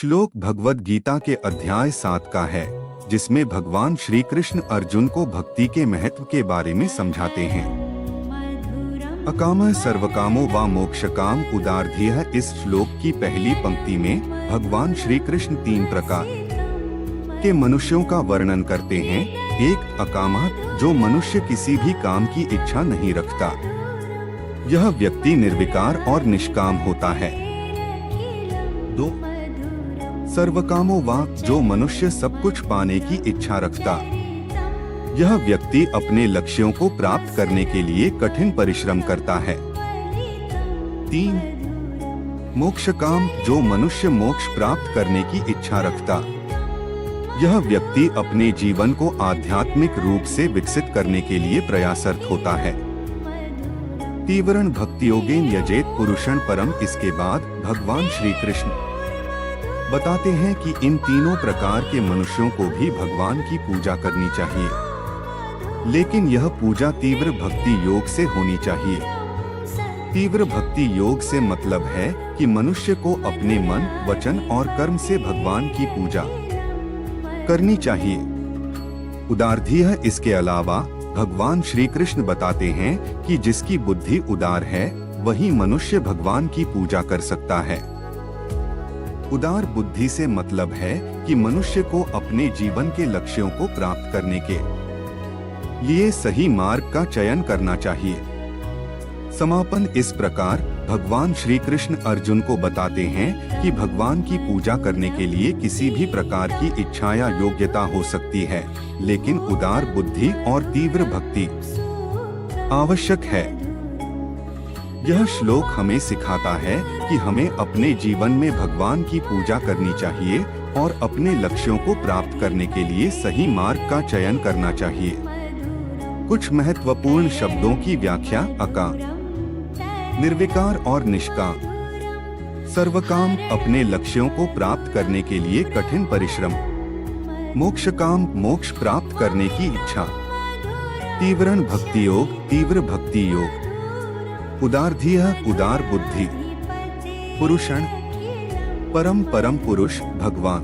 श्लोक भगवद गीता के अध्याय 7 का है, जिसमें भगवान श्री कृष्ण अर्जुन को भक्ति के महत्व के बारे में समझाते हैं। अकाम सर्वकामो व मोक्षकाम उदारधीय। इस श्लोक की पहली पंक्ति में भगवान श्री कृष्ण 3 प्रकार के मनुष्यों का वर्णन करते हैं। एक, अकामा, जो मनुष्य किसी भी काम की इच्छा नहीं रखता, यह व्यक्ति निर्विकार और निष्काम होता है। 2, सर्वकामो वा, जो मनुष्य सब कुछ पाने की इच्छा रखता, यह व्यक्ति अपने लक्ष्यों को प्राप्त करने के लिए कठिन परिश्रम करता है। 3, मोक्ष काम, जो मनुष्य मोक्ष प्राप्त करने की इच्छा रखता, यह व्यक्ति अपने जीवन को आध्यात्मिक रूप से विकसित करने के लिए प्रयासरत होता है। तीव्रन भक्ति योगेन यजेत पुरुषं परम। इसके बाद भगवान श्री कृष्ण बताते हैं कि इन तीनों प्रकार के मनुष्यों को भी भगवान की पूजा करनी चाहिए, लेकिन यह पूजा तीव्र भक्ति योग से होनी चाहिए। तीव्र भक्ति योग से मतलब है कि मनुष्य को अपने मन, वचन और कर्म से भगवान की पूजा करनी चाहिए। उदारधीय। इसके अलावा भगवान श्री कृष्ण बताते हैं कि जिसकी बुद्धि उदार है, वही मनुष्य भगवान की पूजा कर सकता है। उदार बुद्धि से मतलब है कि मनुष्य को अपने जीवन के लक्ष्यों को प्राप्त करने के लिए सही मार्ग का चयन करना चाहिए। समापन। इस प्रकार भगवान श्री कृष्ण अर्जुन को बताते हैं कि भगवान की पूजा करने के लिए किसी भी प्रकार की इच्छा या योग्यता हो सकती है, लेकिन उदार बुद्धि और तीव्र भक्ति आवश्यक है। यह श्लोक हमें सिखाता है कि हमें अपने जीवन में भगवान की पूजा करनी चाहिए और अपने लक्ष्यों को प्राप्त करने के लिए सही मार्ग का चयन करना चाहिए। कुछ महत्वपूर्ण शब्दों की व्याख्या। अका, निर्विकार और निष्काम। सर्वकाम, अपने लक्ष्यों को प्राप्त करने के लिए कठिन परिश्रम। मोक्षकाम, मोक्ष प्राप्त करने की इच्छा। तीव्रन भक्ति योग, तीव्र भक्ति योग। उदारधीय, उदार बुद्धि। पुरुषण, परम परम पुरुष भगवान।